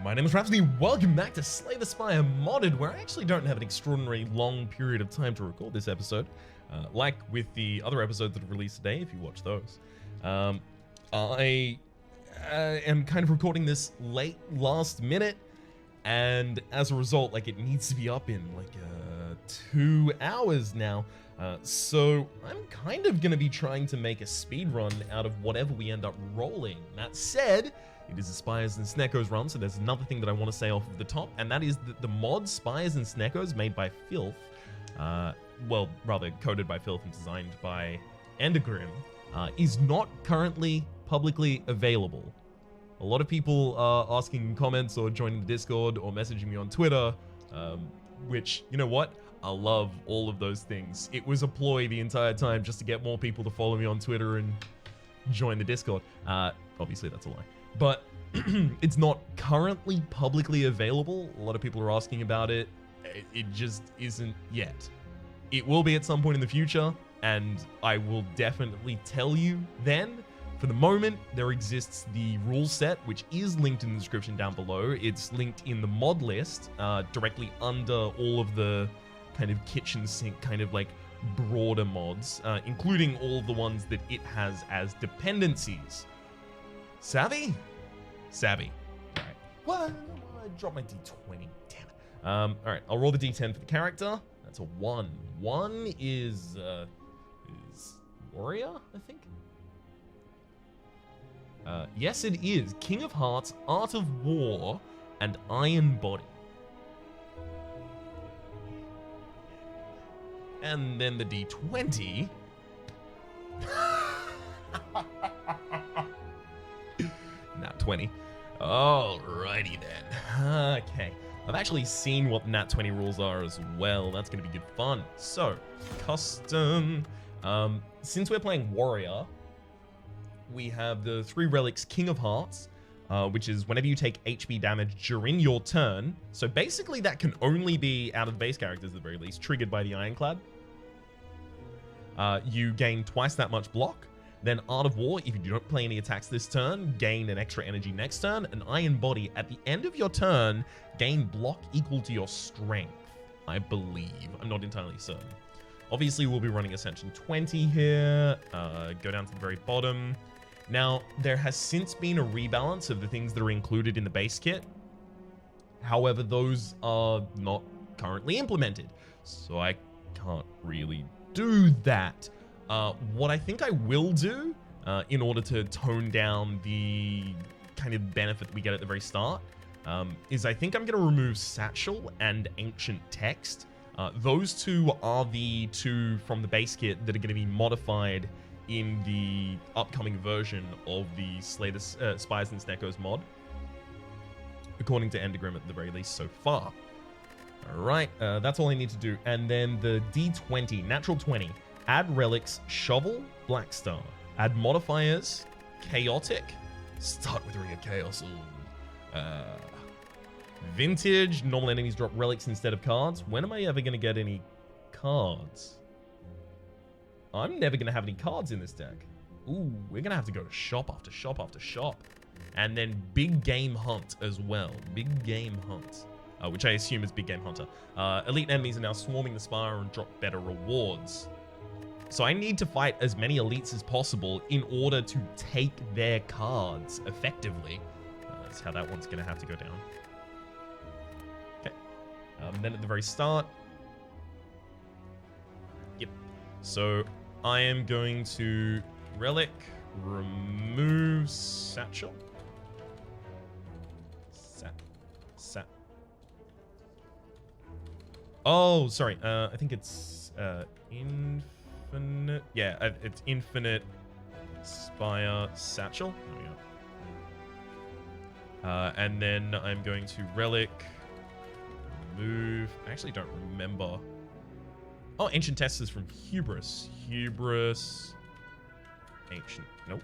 My name is Rhapsody. Welcome back to Slay the Spire Modded, where I actually don't have an extraordinary long period of time to record this episode, like with the other episodes that have released today, if you watch those. I am kind of recording this late last minute, and as a result, like, it needs to be up in like 2 hours now. So I'm kind of gonna be trying to make a speed run out of whatever we end up rolling. That said, it is a Spires and Sneckos run, so there's another thing that I want to say off of the top, and that is that the mod Spires and Sneckos, made by Filth, well, rather coded by Filth and designed by Endergrim, is not currently publicly available. A lot of people are asking in comments or joining the Discord or messaging me on Twitter, which, you know what? I love all of those things. It was a ploy the entire time just to get more people to follow me on Twitter and join the Discord. Obviously, that's a lie. But it's not currently publicly available. A lot of people are asking about it. It just isn't yet. It will be at some point in the future, and I will definitely tell you then. For the moment, there exists the rule set, which is linked in the description down below. It's linked in the mod list, directly under all of the kind of kitchen sink, kind of like broader mods, including all of the ones that it has as dependencies. Savvy? Savvy. Alright. What? I dropped my D20. Damn it. Alright, I'll roll the D10 for the character. That's a 1. 1 is warrior, I think? Yes, it is. King of Hearts, Art of War, and Iron Body. And then the D20. Nat 20. Alrighty then. Okay. I've actually seen what the Nat 20 rules are as well. That's going to be good fun. So, custom. Since we're playing warrior, we have the 3 relics King of Hearts, which is whenever you take HP damage during your turn. So basically that can only be out of the base characters at the very least, triggered by the Ironclad. You gain twice that much block. Then Art of War, if you don't play any attacks this turn, gain an extra energy next turn. And Iron Body, at the end of your turn, gain block equal to your strength, I believe. I'm not entirely certain. Obviously, we'll be running Ascension 20 here. Go down to the very bottom. Now, there has since been a rebalance of the things that are included in the base kit. However, those are not currently implemented, so I can't really do that. What I think I will do, in order to tone down the kind of benefit we get at the very start, is I think I'm going to remove Satchel and Ancient Text. Those two are the two from the base kit that are going to be modified in the upcoming version of the Spires and Sneckos mod, according to Endergrim at the very least so far. Alright, that's all I need to do. And then the D20, natural 20. Add relics, shovel, black star. Add modifiers, chaotic. Start with Ring of Chaos. Vintage, normal enemies drop relics instead of cards. When am I ever going to get any cards? I'm never going to have any cards in this deck. Ooh, we're going to have to go to shop after shop after shop. And then Big Game Hunt as well. Big Game Hunt. Which I assume is Big Game Hunter. Elite enemies are now swarming the Spire and drop better rewards. So I need to fight as many elites as possible in order to take their cards effectively. That's how that one's going to have to go down. Okay. Then at the very start. Yep. So I am going to relic, remove Satchel. Oh, sorry. I think it's infinite. Yeah, it's infinite Spire Satchel. There we go. And then I'm going to relic, remove. I actually don't remember. Oh, Ancient Text is from Hubris. Hubris. Ancient. Nope.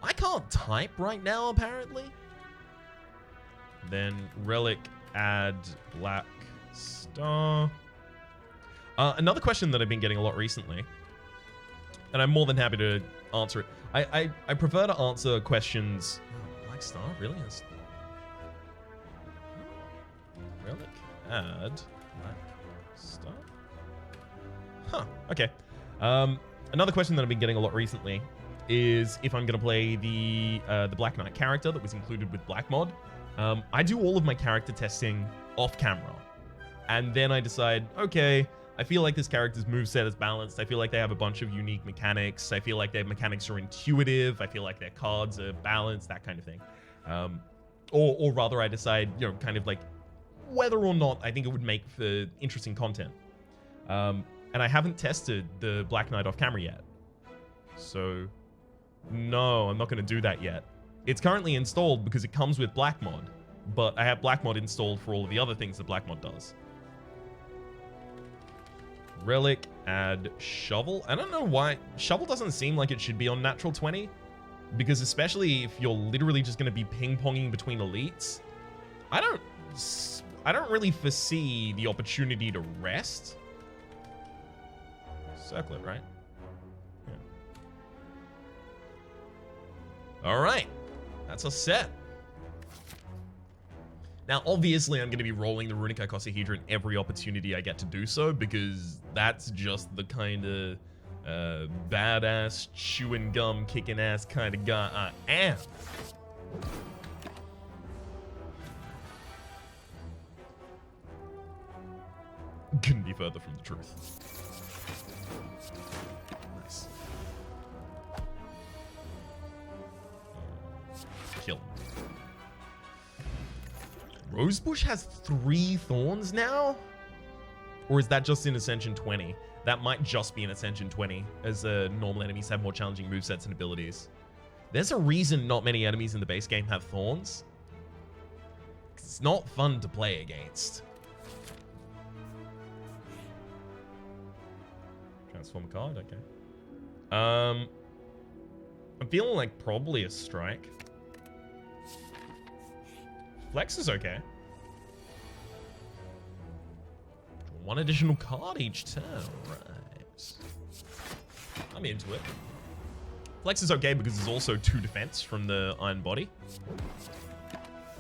I can't type right now, apparently. Then relic, add black star. Another question that I've been getting a lot recently, and I'm more than happy to answer it. I prefer to answer questions. Oh, black star, really? Relic, add, black star. Huh, okay. Another question that I've been getting a lot recently is if I'm going to play the Black Knight character that was included with Black Mod. I do all of my character testing off camera. And then I decide, okay, I feel like this character's moveset is balanced. I feel like they have a bunch of unique mechanics. I feel like their mechanics are intuitive. I feel like their cards are balanced, that kind of thing. Or rather, I decide, you know, kind of like whether or not I think it would make for interesting content. And I haven't tested the Black Knight off camera yet. So, no, I'm not going to do that yet. It's currently installed because it comes with Black Mod, but I have Black Mod installed for all of the other things that Black Mod does. Relic, add Shovel. I don't know why. Shovel doesn't seem like it should be on natural 20, because especially if you're literally just going to be ping-ponging between elites, I don't really foresee the opportunity to rest. Circle it, right? Yeah. All right, that's a set. Now, obviously, I'm going to be rolling the Runic Icosahedron every opportunity I get to do so, because that's just the kind of badass, chewing gum, kicking ass kind of guy I am. Couldn't be further from the truth. Nice. Kill. Rosebush has 3 thorns now? Or is that just in Ascension 20? That might just be in Ascension 20, as normal enemies have more challenging movesets and abilities. There's a reason not many enemies in the base game have thorns. It's not fun to play against. Transform a card, okay. I'm feeling like probably a strike. Flex is okay. Draw 1 additional card each turn, right. I'm into it. Flex is okay because there's also 2 defense from the Iron Body.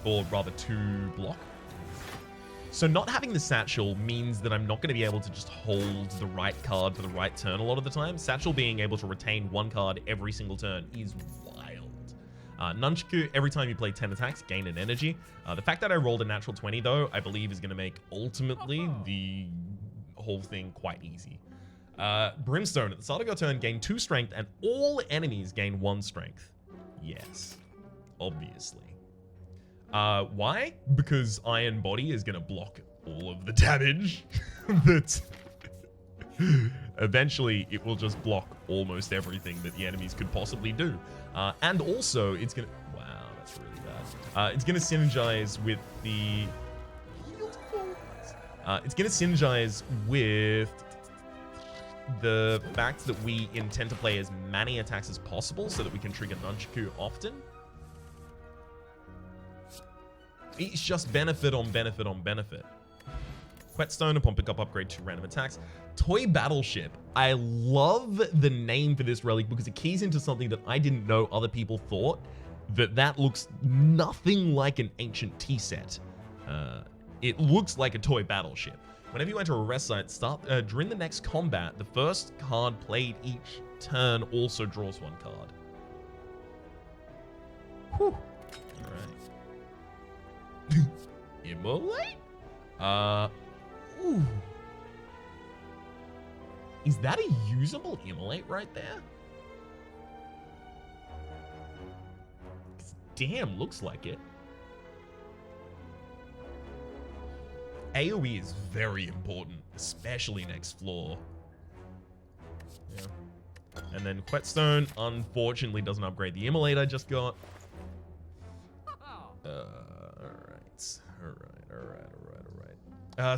Or rather 2 block. So not having the Satchel means that I'm not going to be able to just hold the right card for the right turn a lot of the time. Satchel being able to retain 1 card every single turn is wild. Nunchaku, every time you play 10 attacks, gain an energy. The fact that I rolled a natural 20, though, I believe is going to make, ultimately, the whole thing quite easy. Brimstone, at the start of your turn, gain 2 strength, and all enemies gain 1 strength. Yes, obviously. Why? Because Iron Body is going to block all of the damage. That eventually it will just block almost everything that the enemies could possibly do. And also, it's going to... Wow, that's really bad. It's going to synergize with the... it's going to synergize with the fact that we intend to play as many attacks as possible so that we can trigger Nunchaku often. It's just benefit on benefit on benefit. Whetstone upon pickup upgrade 2 random attacks. Toy Battleship. I love the name for this relic because it keys into something that I didn't know other people thought. That looks nothing like an ancient tea set. It looks like a toy battleship. Whenever you enter a rest site, during the next combat, the first card played each turn also draws 1 card. Whew. Alright. Immolate? Ooh. Is that a usable Immolate right there? Damn, looks like it. AoE is very important, especially next floor. Yeah. And then Whetstone, unfortunately, doesn't upgrade the Immolate I just got. Alright.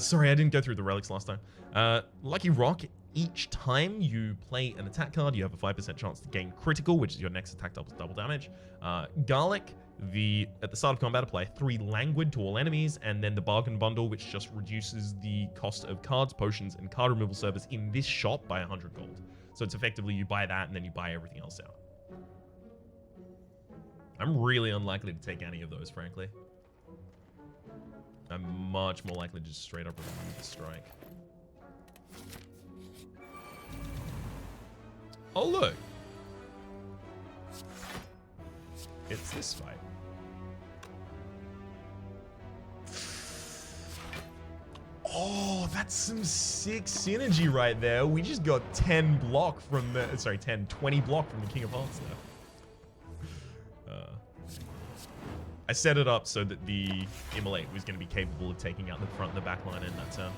Sorry, I didn't go through the relics last time. Lucky Rock, each time you play an attack card, you have a 5% chance to gain critical, which is your next attack double damage. Garlic, at the start of combat, apply 3 languid to all enemies, and then the bargain bundle, which just reduces the cost of cards, potions, and card removal service in this shop by 100 gold. So it's effectively you buy that and then you buy everything else out. I'm really unlikely to take any of those, frankly. I'm much more likely to just straight up remove the strike. Oh, look. It's this fight. Oh, that's some sick synergy right there. We just got 10 block from the, sorry, 20 block from the King of Hearts there. I set it up so that the Immolate was going to be capable of taking out the front and the back line in that turn.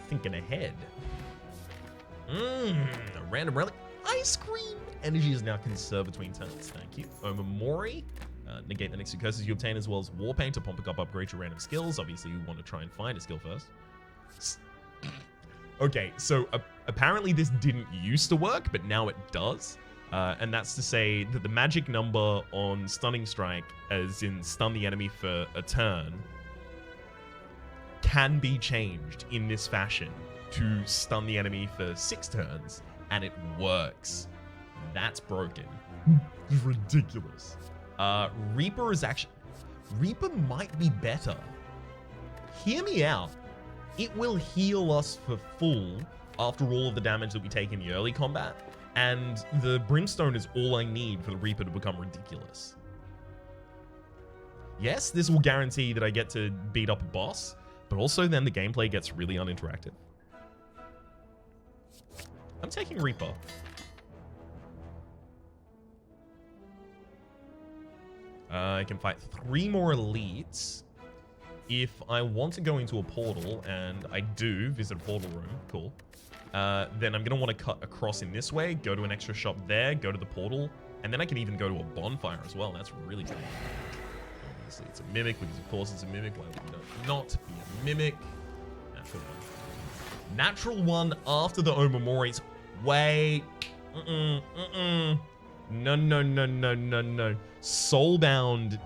Thinking ahead. A random relic. Ice cream. Energy is now conserved between turns. Thank you. Omamori. Negate the next two curses you obtain, as well as Warpaint to pump up upgrade your random skills. Obviously, you want to try and find a skill first. Okay, so apparently this didn't used to work, but now it does. And that's to say that the magic number on Stunning Strike, as in stun the enemy for a turn, can be changed in this fashion to stun the enemy for 6 turns, and it works. That's broken. Ridiculous. Reaper is actually... Reaper might be better. Hear me out. It will heal us for full after all of the damage that we take in the early combat, and the Brimstone is all I need for the Reaper to become ridiculous. Yes, this will guarantee that I get to beat up a boss, but also then the gameplay gets really uninteractive. I'm taking Reaper. I can fight 3 more elites. If I want to go into a portal, and I do visit a portal room, cool. Then I'm going to want to cut across in this way, go to an extra shop there, go to the portal, and then I can even go to a bonfire as well. That's really cool. Obviously, it's a mimic, because of course it's a mimic. Why would it not be a mimic? Natural one. Natural one after the Omamoris. Wait. No. Soulbound,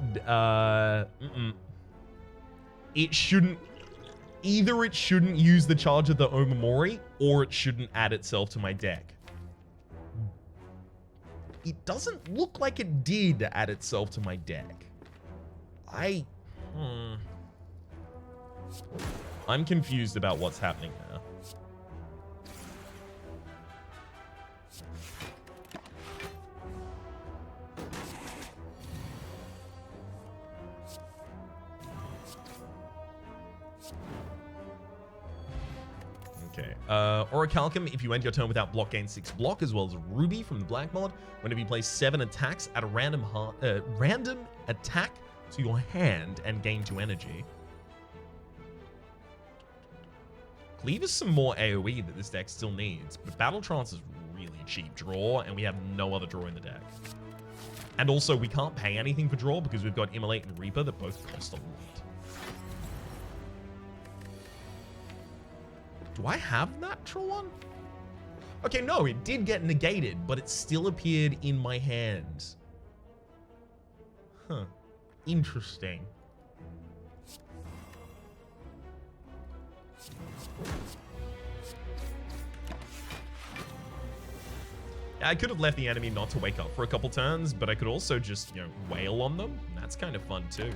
it shouldn't, either it shouldn't use the charge of the Omamori, or it shouldn't add itself to my deck. It doesn't look like it did add itself to my deck. I'm confused about what's happening there. Okay. Orichalcum, if you end your turn without block, gain 6 block, as well as Ruby from the Black mod. Whenever you place 7 attacks at a random attack to your hand and gain 2 energy. Cleave is some more AoE that this deck still needs, but Battle Trance is really cheap draw, and we have no other draw in the deck. And also, we can't pay anything for draw because we've got Immolate and Reaper that both cost a lot. Do I have natural one? Okay, no, it did get negated, but it still appeared in my hand. Huh. Interesting. I could have left the enemy not to wake up for a couple turns, but I could also just, wail on them. And that's kind of fun too.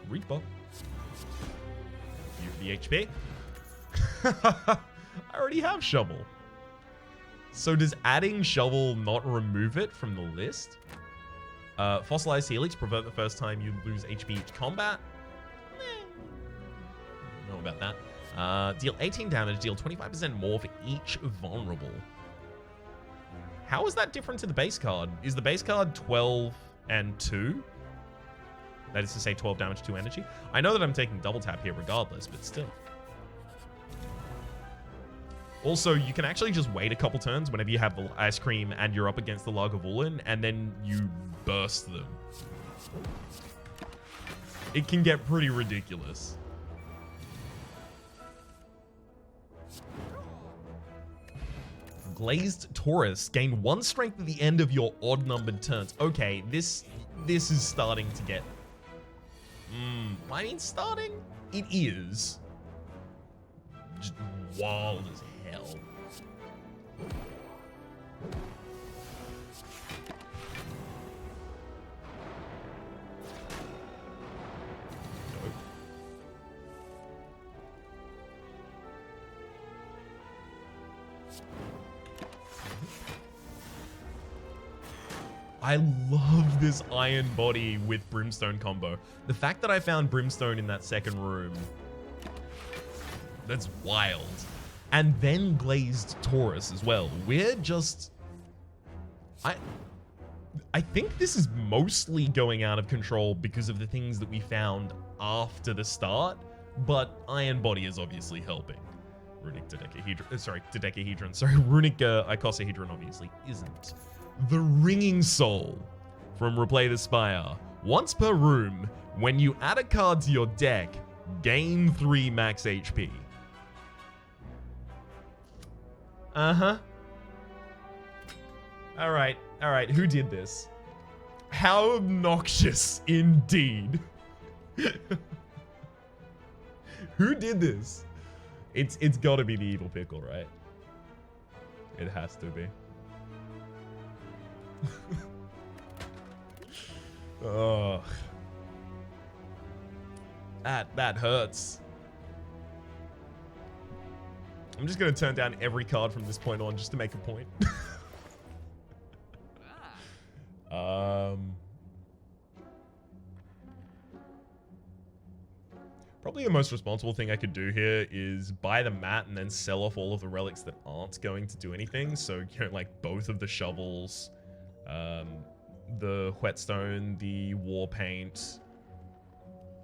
Reaper. You for the HP. I already have Shovel. So does adding Shovel not remove it from the list? Fossilized Helix, prevent the first time you lose HP each combat. Don't know about that. Deal 18 damage, deal 25% more for each vulnerable. How is that different to the base card? Is the base card 12 and 2? That is to say 12 damage, 2 energy. I know that I'm taking double tap here regardless, but still. Also, you can actually just wait a couple turns whenever you have the ice cream and you're up against the Lagavulin, and then you burst them. It can get pretty ridiculous. Glazed Taurus. Gain 1 strength at the end of your odd-numbered turns. Okay, this is starting to get... I mean, starting? It is. Just wild as hell. I love this iron body with brimstone combo. The fact that I found brimstone in that second room, that's wild. And then glazed Taurus as well. We're just... I think this is mostly going out of control because of the things that we found after the start, but iron body is obviously helping. Runic dodecahedron. Sorry, runic icosahedron obviously isn't. The Ringing Soul from Replay the Spire. Once per room, when you add a card to your deck, gain 3 max HP. Uh-huh. Alright, who did this? How obnoxious indeed. Who did this? It's gotta be the Evil Pickle, right? It has to be. Oh, that hurts. I'm just gonna turn down every card from this point on just to make a point. Probably the most responsible thing I could do here is buy the mat and then sell off all of the relics that aren't going to do anything. So, you know, like both of the shovels, the whetstone, the war paint,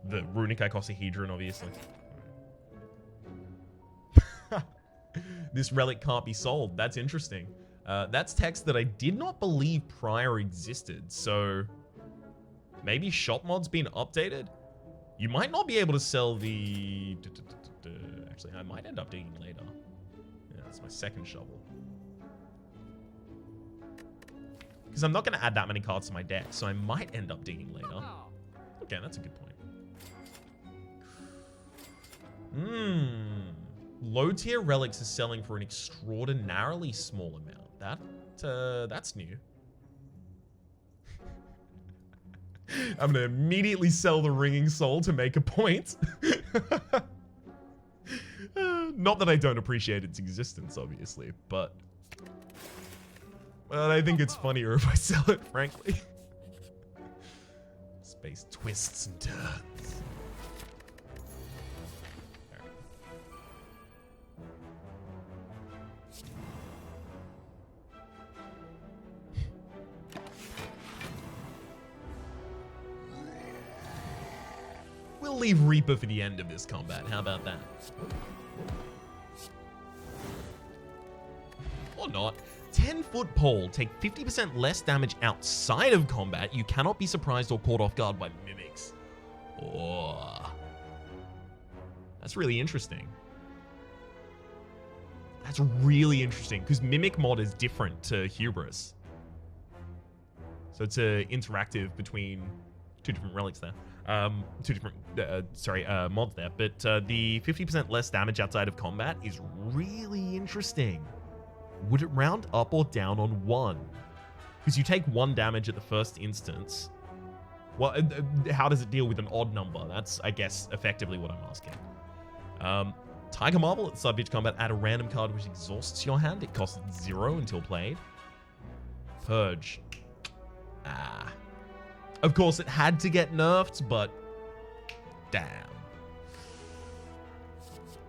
the runic icosahedron, obviously. This relic can't be sold. That's interesting. That's text that I did not believe prior existed. So maybe shop mod's been updated. You might not be able to sell the... Actually, I might end up digging later. Yeah, that's my second shovel. Because I'm not going to add that many cards to my deck, so I might end up digging later. Okay, that's a good point. Low tier relics is selling for an extraordinarily small amount. That's new. I'm gonna immediately sell the Ringing Soul to make a point. Not that I don't appreciate its existence, obviously, but I think it's funnier if I sell it, frankly. Space twists and turns. We'll leave Reaper for the end of this combat. How about that? Or not. 10-foot pole. Take 50% less damage outside of combat. You cannot be surprised or caught off guard by mimics. Oh. That's really interesting. That's really interesting, because Mimic mod is different to Hubris. So it's interactive between two different relics there. Two different, mods there. But the 50% less damage outside of combat is really interesting. Would it round up or down on 1? Because you take 1 damage at the first instance. Well, how does it deal with an odd number? That's, I guess, effectively what I'm asking. Tiger Marble at the start of each combat, add a random card which exhausts your hand. It costs 0 until played. Purge. Ah. Of course, it had to get nerfed, but damn.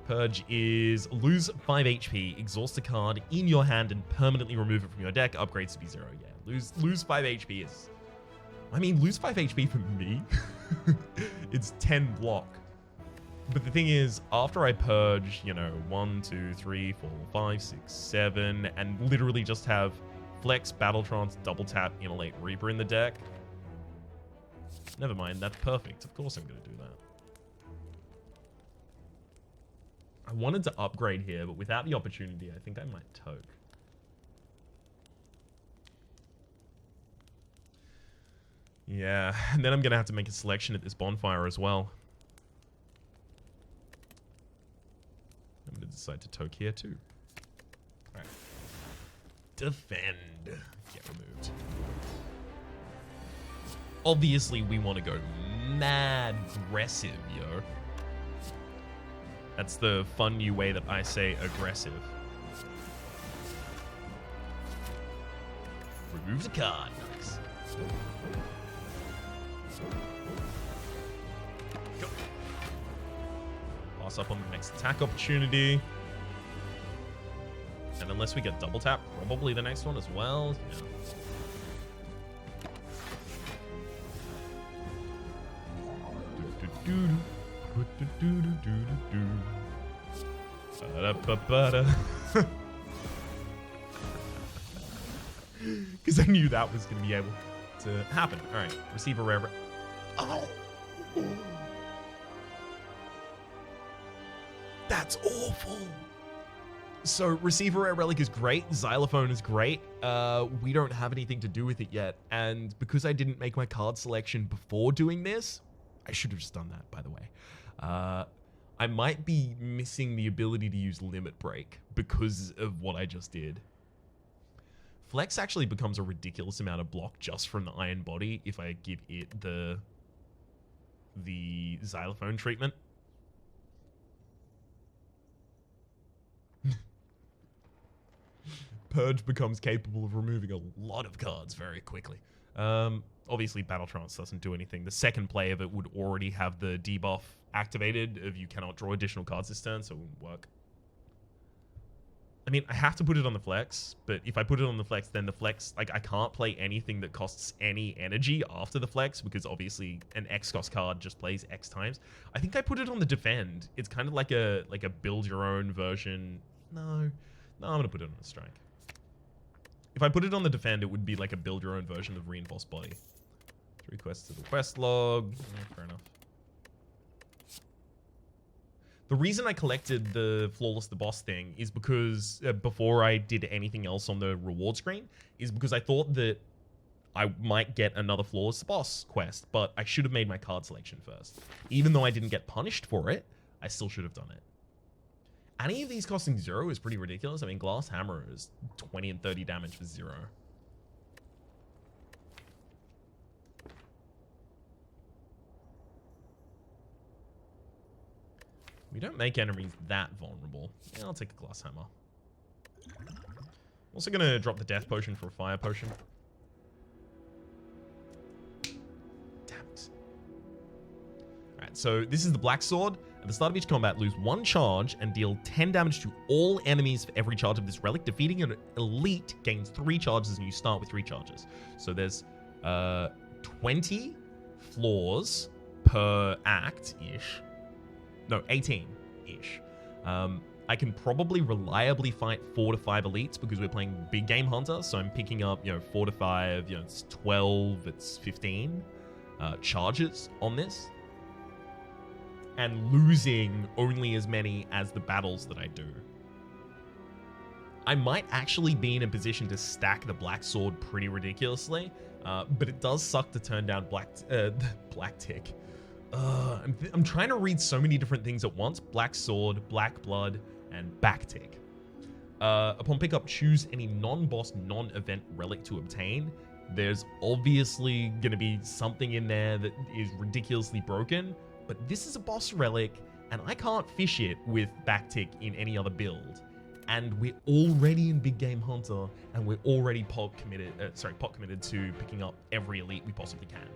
Purge is lose 5 HP, exhaust a card in your hand, and permanently remove it from your deck. Upgrades to be 0. Yeah, lose 5 HP is... I mean, lose 5 HP for me? It's 10 block. But the thing is, after I purge, 1, 2, 3, 4, 5, 6, 7, and literally just have Flex, Battle Trance, Double Tap, Immolate Reaper in the deck. Never mind, that's perfect. Of course I'm going to do that. I wanted to upgrade here, but without the opportunity, I think I might toke. Yeah, and then I'm going to have to make a selection at this bonfire as well. I'm going to decide to toke here too. Alright. Defend. Get removed. Obviously, we want to go mad aggressive, yo. That's the fun new way that I say aggressive. Removes a card. Nice. Go. Pass up on the next attack opportunity. And unless we get double tap, probably the next one as well. Yeah. Because I knew that was going to be able to happen. All right, receive a rare. Oh, that's awful. So receive a rare relic is great. Xylophone is great. We don't have anything to do with it yet, and because I didn't make my card selection before doing this, I should have just done that. By the way, I might be missing the ability to use limit break because of what I just did. Flex actually becomes a ridiculous amount of block just from the iron body if I give it the xylophone treatment. Purge becomes capable of removing a lot of cards very quickly. Obviously, Battle Trance doesn't do anything. The second play of it would already have the debuff activated of you cannot draw additional cards this turn, so it wouldn't work. I mean, I have to put it on the flex, but if I put it on the flex, then the flex, like, I can't play anything that costs any energy after the flex, because obviously an X cost card just plays X times. I think I put it on the defend. It's kind of like a build your own version. No, I'm gonna put it on a strike. If I put it on the defend, it would be like a build your own version of reinforced body. 3 quests to the quest log. Yeah, fair enough. The reason I collected the Flawless the Boss thing is because before I did anything else on the reward screen, is because I thought that I might get another Flawless the Boss quest, but I should have made my card selection first. Even though I didn't get punished for it, I still should have done it. Any of these costing 0 is pretty ridiculous. I mean, Glass Hammer is 20 and 30 damage for 0. We don't make enemies that vulnerable. Yeah, I'll take a Glass Hammer. I'm also going to drop the Death Potion for a Fire Potion. Damn it. Alright, so this is the Black Sword. At the start of each combat, lose 1 charge and deal 10 damage to all enemies for every charge of this relic. Defeating an elite gains 3 charges and you start with 3 charges. So there's 20 floors per act-ish. No, 18-ish. I can probably reliably fight 4 to 5 elites because we're playing Big Game Hunter. So I'm picking up, 4 to 5, it's 12, it's 15 charges on this. And losing only as many as the battles that I do. I might actually be in a position to stack the Black Sword pretty ridiculously, but it does suck to turn down Black Tick. I'm trying to read so many different things at once. Black Sword, Black Blood, and Backtick. Upon pickup, choose any non-boss, non-event relic to obtain. There's obviously going to be something in there that is ridiculously broken, but this is a boss relic, and I can't fish it with Backtick in any other build. And we're already in Big Game Hunter, and we're already pot committed to picking up every elite we possibly can.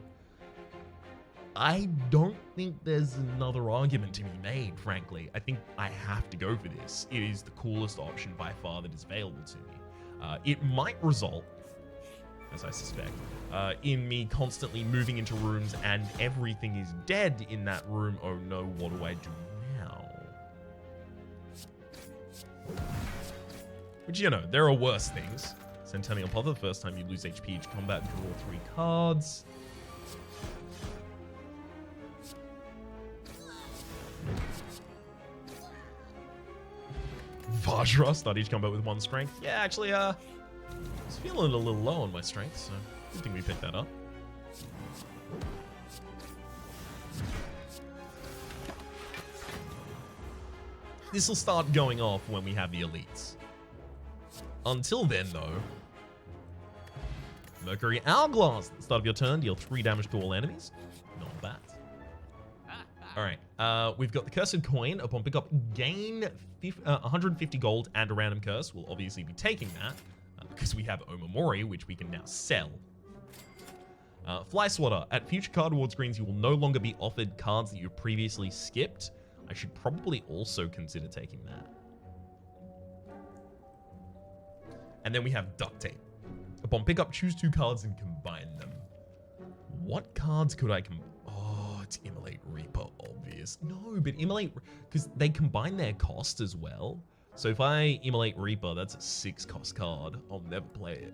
I don't think there's another argument to be made, frankly. I think I have to go for this. It is the coolest option by far that is available to me. It might result, as I suspect, in me constantly moving into rooms and everything is dead in that room. Oh no, what do I do now? Which, there are worse things. Centennial Pother, first time you lose HP each combat, draw 3 cards. Vajra, start each combat with 1 strength. Yeah, actually, I was feeling a little low on my strength, so I think we picked that up. This will start going off when we have the elites. Until then, though, Mercury Hourglass. At the start of your turn, deal 3 damage to all enemies. Not bad. Alright, we've got the Cursed Coin. Upon pickup, gain 150 gold and a random curse. We'll obviously be taking that. because we have Omamori, which we can now sell. Fly Swatter. At future card reward screens, you will no longer be offered cards that you previously skipped. I should probably also consider taking that. And then we have Duct Tape. Upon pickup, choose 2 cards and combine them. What cards could I combine? Oh, it's Immolate Reaper, obvious. No, but Immolate, because they combine their cost as well. So if I Immolate Reaper, that's a 6 cost card. I'll never play it.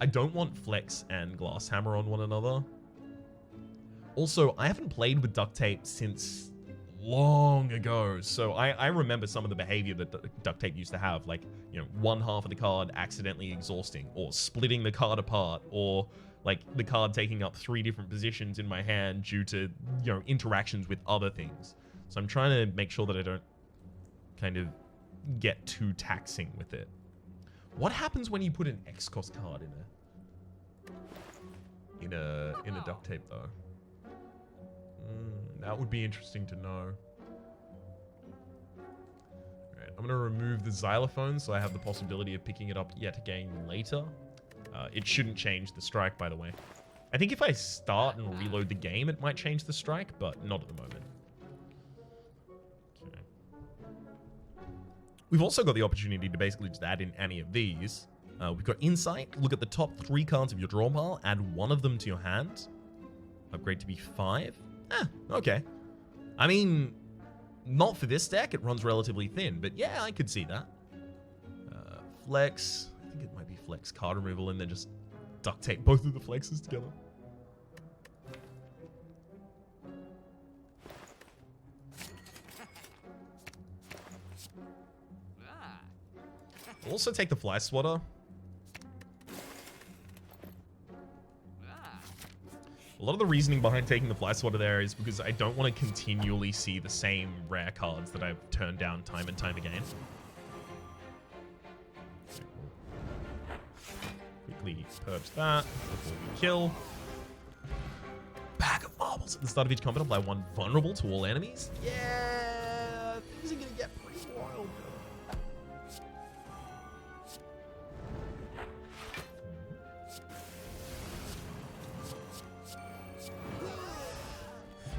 I don't want Flex and Glass Hammer on one another. Also, I haven't played with Duct Tape since long ago, so I remember some of the behavior that Duct Tape used to have, like, you know, one half of the card accidentally exhausting, or splitting the card apart, or like the card taking up 3 different positions in my hand due to, you know, interactions with other things. So I'm trying to make sure that I don't kind of get too taxing with it. What happens when you put an X cost card in a Duct Tape though? That would be interesting to know. Alright, I'm gonna remove the xylophone so I have the possibility of picking it up yet again later. It shouldn't change the strike, by the way. I think if I start and reload the game, it might change the strike, but not at the moment. Okay. We've also got the opportunity to basically just add in any of these. We've got Insight. Look at the top 3 cards of your draw pile. Add 1 of them to your hand. Upgrade to be 5. Okay. I mean, not for this deck. It runs relatively thin, but yeah, I could see that. Flex. I think it might be Flex card removal and then just Duct Tape both of the flexes together. Also take the Fly Swatter. A lot of the reasoning behind taking the Fly Swatter there is because I don't want to continually see the same rare cards that I've turned down time and time again. Quickly purge that before we kill. Bag of marbles. At the start of each combat, apply 1 vulnerable to all enemies. Yeah, things are going to get pretty wild.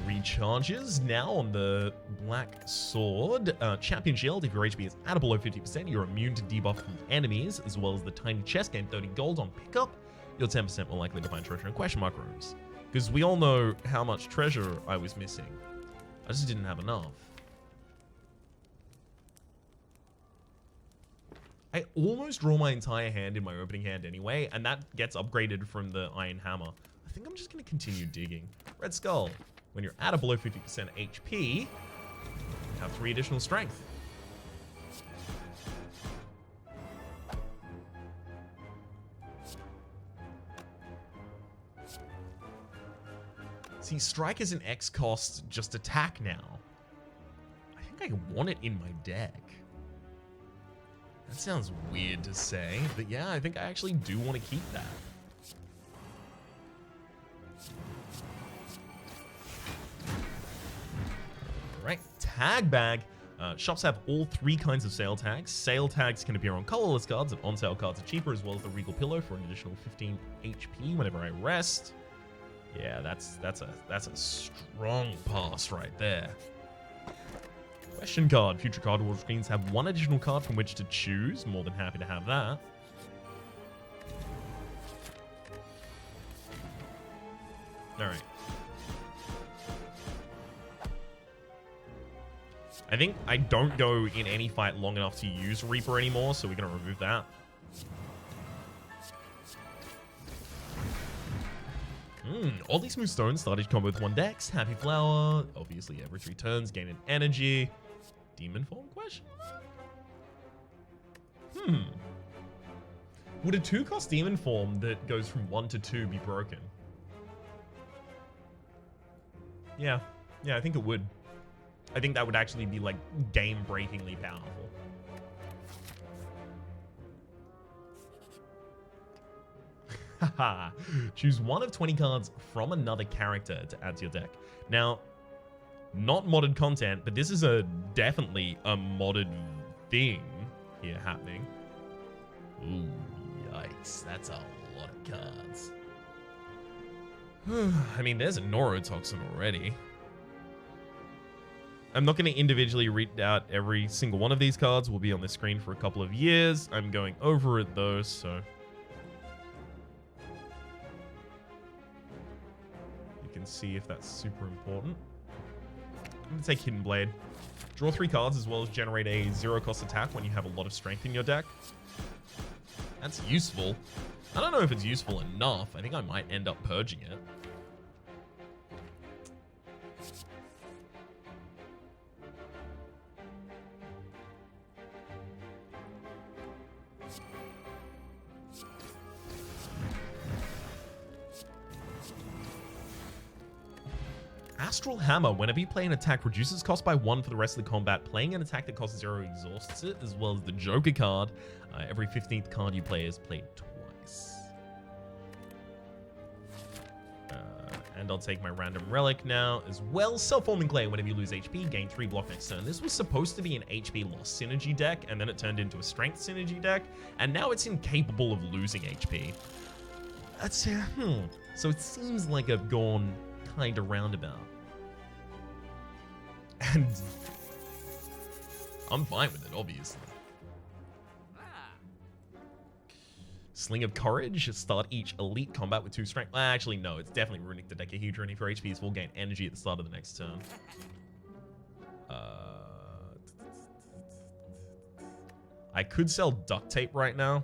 3 charges now on the Black Sword. Champion Shield, if your HP is at or below 50%, you're immune to debuff from enemies, as well as the tiny chest, gain 30 gold on pickup. You're 10% more likely to find treasure in question mark rooms. Because we all know how much treasure I was missing. I just didn't have enough. I almost draw my entire hand in my opening hand anyway, and that gets upgraded from the Iron Hammer. I think I'm just going to continue digging. Red Skull. When you're at or below 50% HP, you have 3 additional strength. See, strike is an X cost, just attack now. I think I want it in my deck. That sounds weird to say, but yeah, I think I actually do want to keep that. Right, tag bag. Shops have all 3 kinds of sale tags. Sale tags can appear on colorless cards, and on-sale cards are cheaper, as well as the Regal Pillow for an additional 15 HP whenever I rest. Yeah, that's a strong pass right there. Question card. Future card reward screens have 1 additional card from which to choose. More than happy to have that. Alright. I think I don't go in any fight long enough to use Reaper anymore, so we're going to remove that. Oddly Smooth Stone started combo with 1 dex. Happy Flower. Obviously, every 3 turns, gain an energy. Demon Form question? Would a 2-cost Demon Form that goes from 1 to 2 be broken? Yeah, I think it would. I think that would actually be, like, game-breakingly powerful. Haha. Choose 1 of 20 cards from another character to add to your deck. Now, not modded content, but this is definitely a modded thing. here happening. Ooh, yikes. That's a lot of cards. I mean, there's a neurotoxin already. I'm not going to individually read out every single one of these cards. We'll be on the screen for a couple of years. I'm going over it though, so you can see if that's super important. I'm going to take Hidden Blade. Draw 3 cards as well as generate a 0-cost attack when you have a lot of strength in your deck. That's useful. I don't know if it's useful enough. I think I might end up purging it. Astral Hammer. Whenever you play an attack, reduces cost by 1 for the rest of the combat. Playing an attack that costs 0 exhausts it, as well as the Joker card. Every 15th card you play is played twice. And I'll take my random relic now as well. Self-forming clay. Whenever you lose HP, gain 3 block next turn. This was supposed to be an HP loss synergy deck, and then it turned into a strength synergy deck, and now it's incapable of losing HP. That's So it seems like I've gone kind of roundabout. And I'm fine with it, obviously. Sling of Courage. Start each elite combat with 2 strength. Actually, no, it's definitely Runic the Decahedron. If your HP is full, gain energy at the start of the next turn. I could sell Duct Tape right now.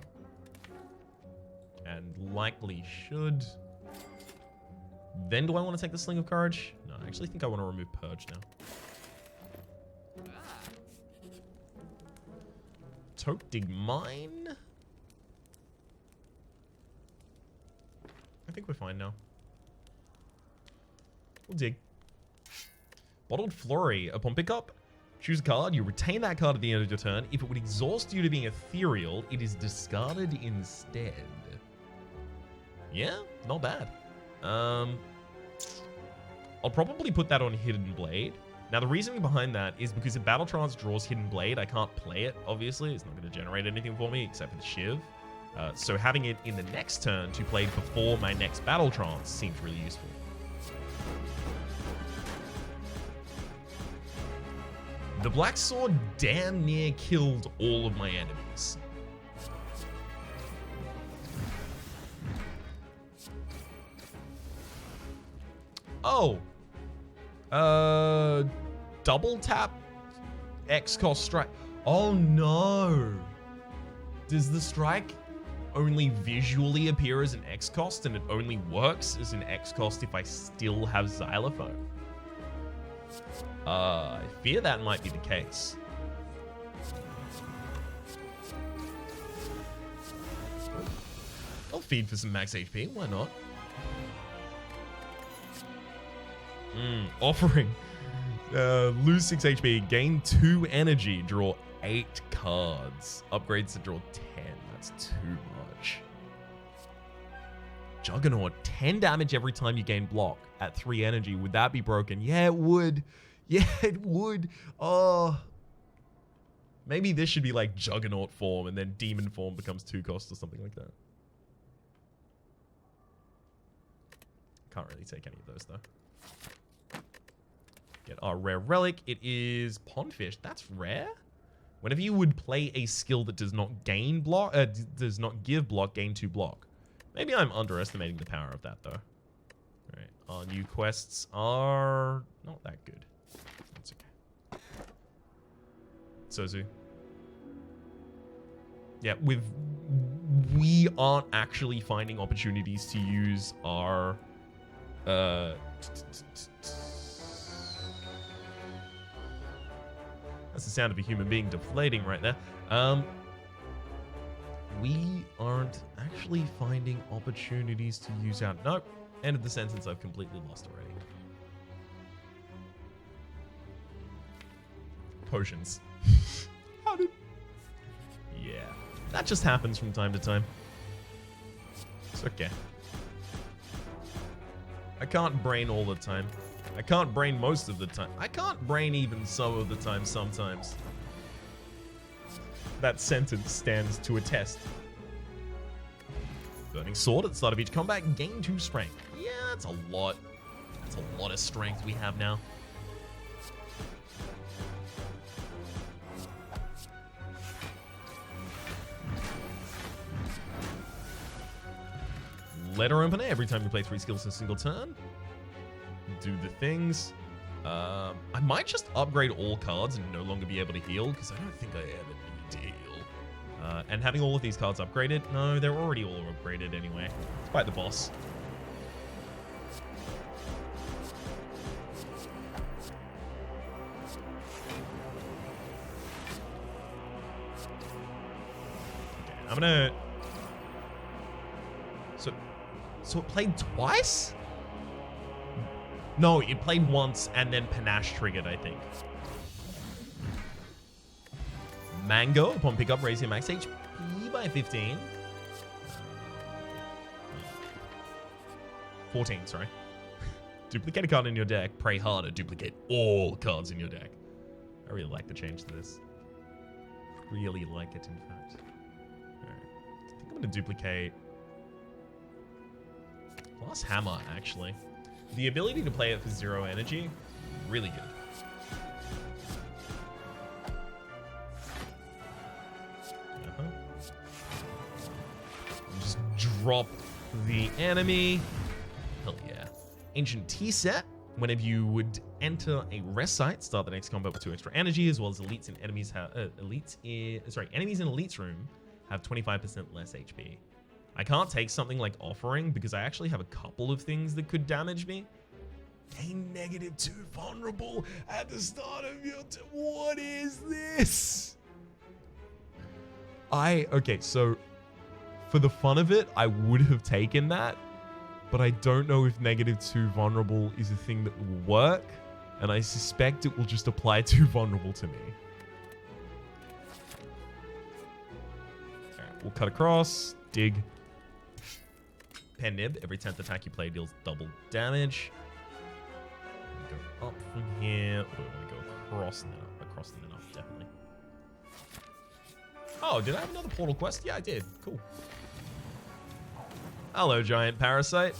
And likely should. Then do I want to take the Sling of Courage? No, I actually think I want to remove Purge now. Toke Dig Mine. I think we're fine now. We'll dig. Bottled Flurry. Upon pickup, choose a card. You retain that card at the end of your turn. If it would exhaust you to being ethereal, it is discarded instead. Yeah, not bad. I'll probably put that on Hidden Blade. Now, the reasoning behind that is because if Battle Trance draws Hidden Blade, I can't play it, obviously. It's not going to generate anything for me except for the Shiv. So having it in the next turn to play before my next Battle Trance seems really useful. The Black Sword damn near killed all of my enemies. Oh. Double tap X-Cost strike. Oh no. Does the strike only visually appear as an X-Cost and it only works as an X-Cost if I still have Xylophone? I fear that might be the case. I'll feed for some max HP, why not? Offering. Lose 6 HP, gain 2 energy, draw 8 cards. Upgrades to draw 10. That's too much. Juggernaut, 10 damage every time you gain block at 3 energy. Would that be broken? Yeah, it would. Yeah, it would. Oh. Maybe this should be like Juggernaut form and then Demon form becomes 2 cost or something like that. Can't really take any of those though. Get our rare relic. It is Pondfish. That's rare. Whenever you would play a skill that does not gain block, does not give block, gain 2 block. Maybe I'm underestimating the power of that though. All right, our new quests are not that good. That's okay. Sozu. Yeah, we aren't actually finding opportunities to use our that's the sound of a human being deflating right there. We aren't actually finding opportunities to use our... Nope. End of the sentence. I've completely lost already. Potions. How did... Yeah. That just happens from time to time. It's okay. I can't brain all the time. I can't brain most of the time. I can't brain even some of the time sometimes. that sentence stands to attest. Burning Sword at the start of each combat, gain 2 strength. Yeah, that's a lot. That's a lot of strength we have now. Letter opener every time you play 3 skills in a single turn. Do the things. I might just upgrade all cards and no longer be able to heal, because I don't think I ever need to heal. And having all of these cards upgraded, no, they're already all upgraded anyway. Let's fight the boss. Okay, I'm gonna... So it played twice? No, it played once and then Panache triggered, I think. Mango, upon pickup, raise your max HP by 15. 14, sorry. Duplicate a card in your deck. Pray harder. Duplicate all cards in your deck. I really like the change to this. Really like it, in fact. Alright. I think I'm going to duplicate... Glass Hammer, actually. The ability to play it for 0 energy, really good. Just drop the enemy. Hell yeah. Ancient Tea Set. Whenever you would enter a rest site, start the next combat with 2 extra energy, as well as elites and enemies have enemies in elites room have 25% less HP. I can't take something like Offering because I actually have a couple of things that could damage me. Gain -2 vulnerable at the start of your turn. What is this? Okay, so for the fun of it, I would have taken that, but I don't know if -2 vulnerable is a thing that will work, and I suspect it will just apply to vulnerable to me. Alright, we'll cut across, dig. Pen Nib, every 10th attack you play deals double damage. Go up from here. Or do I want to go across and then up? Across and then up, definitely. Oh, did I have another portal quest? Yeah, I did. Cool. Hello, giant parasite.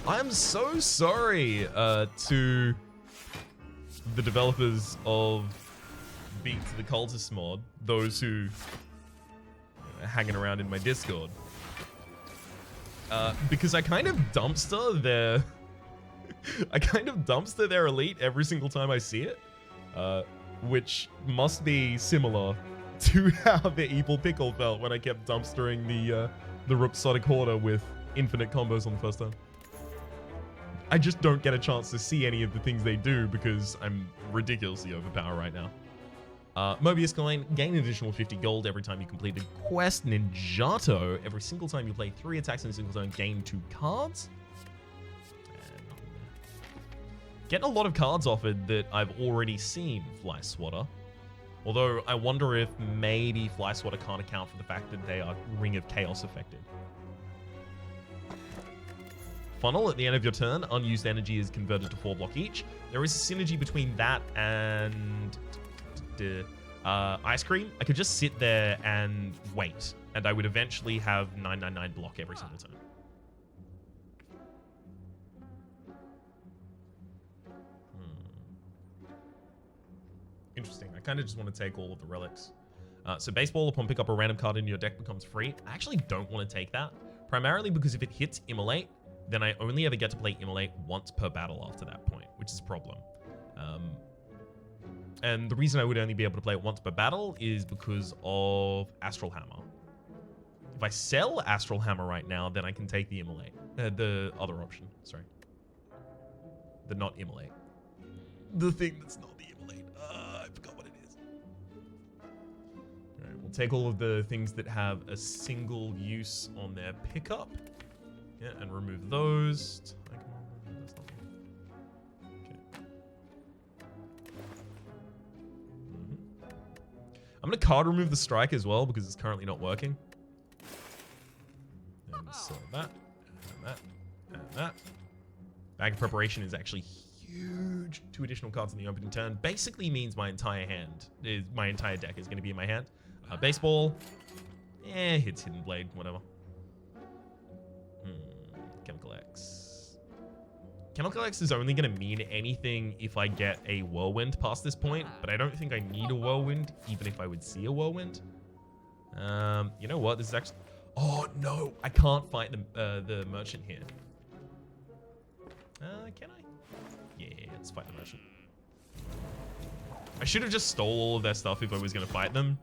I'm so sorry to the developers of Beat to the Cultist mod, those who are hanging around in my Discord. Because I kind of dumpster their elite every single time I see it, which must be similar to how the Evil Pickle felt when I kept dumpstering the Rhapsodic Hoarder with infinite combos on the first turn. I just don't get a chance to see any of the things they do because I'm ridiculously overpowered right now. Mobius Coin, gain an additional 50 gold every time you complete a quest. Ninjato, every single time you play 3 attacks in a single turn, gain 2 cards. Getting a lot of cards offered that I've already seen, Fly Swatter. Although I wonder if maybe Fly Swatter can't account for the fact that they are Ring of Chaos affected. Funnel, at the end of your turn, unused energy is converted to 4 block each. There is a synergy between that and... Ice Cream. I could just sit there and wait, and I would eventually have 999 block every single turn. Interesting. I kind of just want to take all of the relics. So Baseball, upon pick up a random card in your deck, becomes free. I actually don't want to take that, primarily because if it hits Immolate, then I only ever get to play Immolate once per battle after that point, which is a problem. And the reason I would only be able to play it once per battle is because of Astral Hammer. If I sell Astral Hammer right now, then I can take the Immolate. The other option, sorry. The not Immolate. The thing that's not the Immolate. I forgot what it is. Alright, we'll take all of the things that have a single use on their pickup. Yeah, and remove those. I'm going to card remove the strike as well because it's currently not working. And so that, and that, and that. Bag of Preparation is actually huge. 2 additional cards in the opening turn basically means my entire deck is going to be in my hand. Baseball. Hits Hidden Blade, whatever. Chemical X. Chemical X is only going to mean anything if I get a Whirlwind past this point, but I don't think I need a Whirlwind, even if I would see a Whirlwind. You know what? This is actually... Oh, no. I can't fight the merchant here. Can I? Yeah, let's fight the merchant. I should have just stole all of their stuff if I was going to fight them.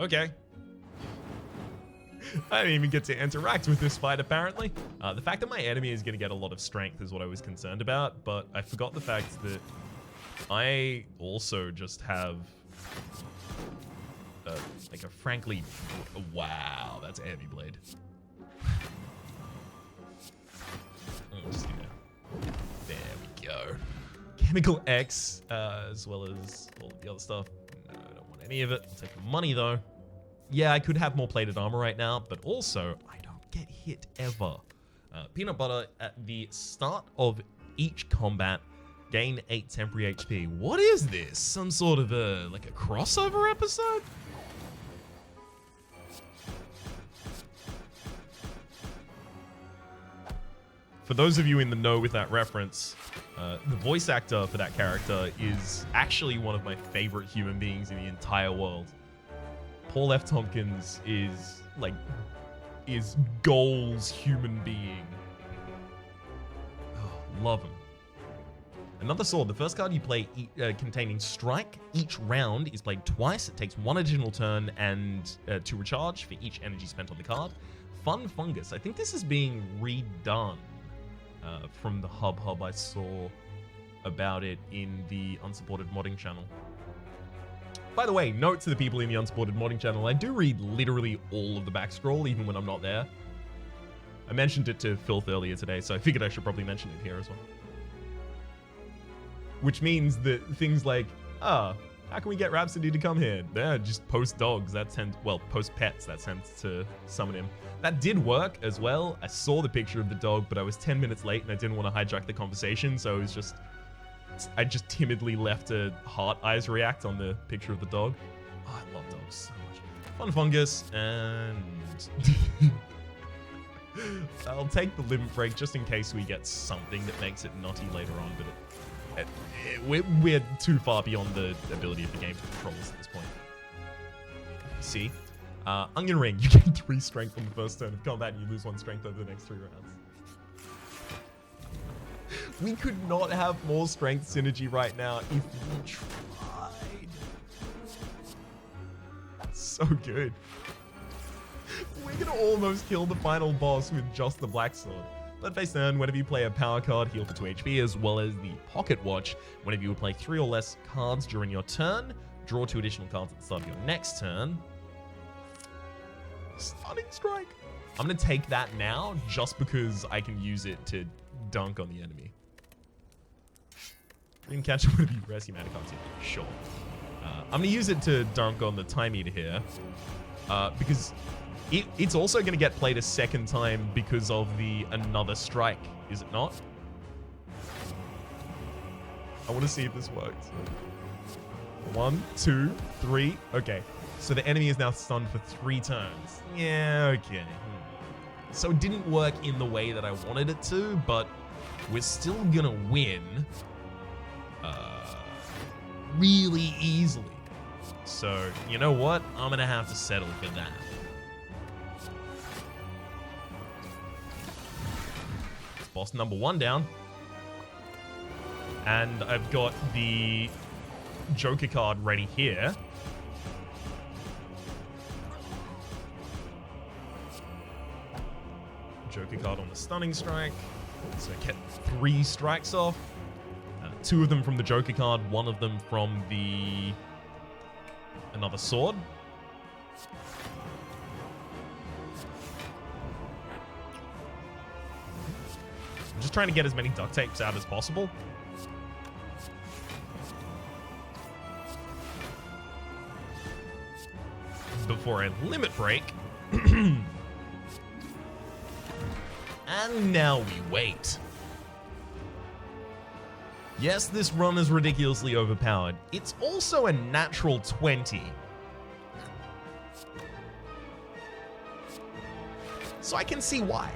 Okay. I didn't even get to interact with this fight, apparently. The fact that my enemy is going to get a lot of strength is what I was concerned about, but I forgot the fact that I also just have... like a frankly... Wow, that's a heavy blade. Just do that. There we go. Chemical X, as well as all of the other stuff. No, I don't want any of it. I'll take the money, though. Yeah, I could have more plated armor right now, but also, I don't get hit ever. Peanut butter at the start of each combat, gain 8 temporary HP. What is this? Some sort of like a crossover episode? For those of you in the know with that reference, the voice actor for that character is actually one of my favorite human beings in the entire world. Paul F. Tompkins is goals human being. Oh, love him. Another sword. The first card you play containing strike. Each round is played twice. It takes 1 additional turn and to recharge for each energy spent on the card. Fun Fungus. I think this is being redone from the hub I saw about it in the unsupported modding channel. By the way, note to the people in the unsupported modding channel, I do read literally all of the back scroll, even when I'm not there. I mentioned it to Filth earlier today, so I figured I should probably mention it here as well. Which means that things like, how can we get Rhapsody to come here? Yeah, just post dogs, post pets, that tends to summon him. That did work as well. I saw the picture of the dog, but I was 10 minutes late and I didn't want to hijack the conversation, so I just timidly left a heart eyes react on the picture of the dog. Oh, I love dogs so much. Fun Fungus, and I'll take the limit break just in case we get something that makes it nutty later on, but we're too far beyond the ability of the game to control us at this point. See? Onion Ring, you gain 3 strength on the first turn of combat and you lose 1 strength over the next 3 rounds. We could not have more strength synergy right now if we tried. So good. We're gonna almost kill the final boss with just the black sword. Third phase turn, whenever you play a power card, heal for 2 HP, as well as the Pocket Watch. Whenever you would play 3 or less cards during your turn, draw 2 additional cards at the start of your next turn. Stunning Strike. I'm gonna take that now, just because I can use it to dunk on the enemy. Dream Catcher, whenever you rest, you mana cards here. Sure. I'm gonna use it to dunk on the Time Eater here, because it's also gonna get played a second time because of the another strike, is it not? I want to see if this works. 1, 2, 3. Okay, so the enemy is now stunned for 3 turns. Yeah, okay. So it didn't work in the way that I wanted it to, but we're still gonna win really easily. So, you know what? I'm gonna have to settle for that. It's boss number 1 down. And I've got the Joker card ready here. Joker card on the Stunning Strike. So I get 3 strikes off. 2 of them from the Joker card, 1 of them from the another sword. I'm just trying to get as many duct tapes out as possible. Before I limit break. And now we wait. Yes, this run is ridiculously overpowered. It's also a natural 20. So I can see why.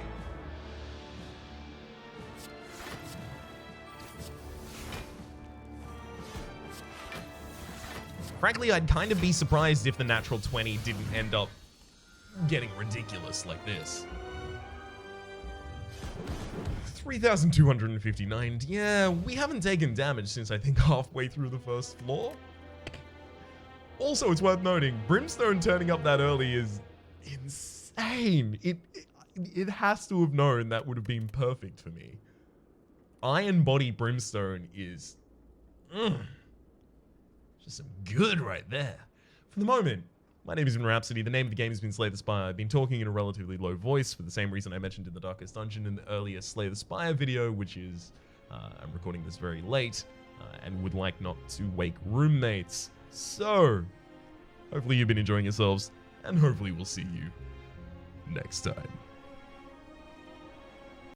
Frankly, I'd kind of be surprised if the natural 20 didn't end up getting ridiculous like this. 3,259. Yeah, we haven't taken damage since I think halfway through the first floor. Also, it's worth noting, Brimstone turning up that early is insane. It has to have known that would have been perfect for me. Iron Body Brimstone is just some good right there. For the moment, my name has been Rhapsody. The name of the game has been Slay the Spire. I've been talking in a relatively low voice for the same reason I mentioned in the Darkest Dungeon in the earlier Slay the Spire video, which is, I'm recording this very late and would like not to wake roommates. So, hopefully you've been enjoying yourselves, and hopefully we'll see you next time.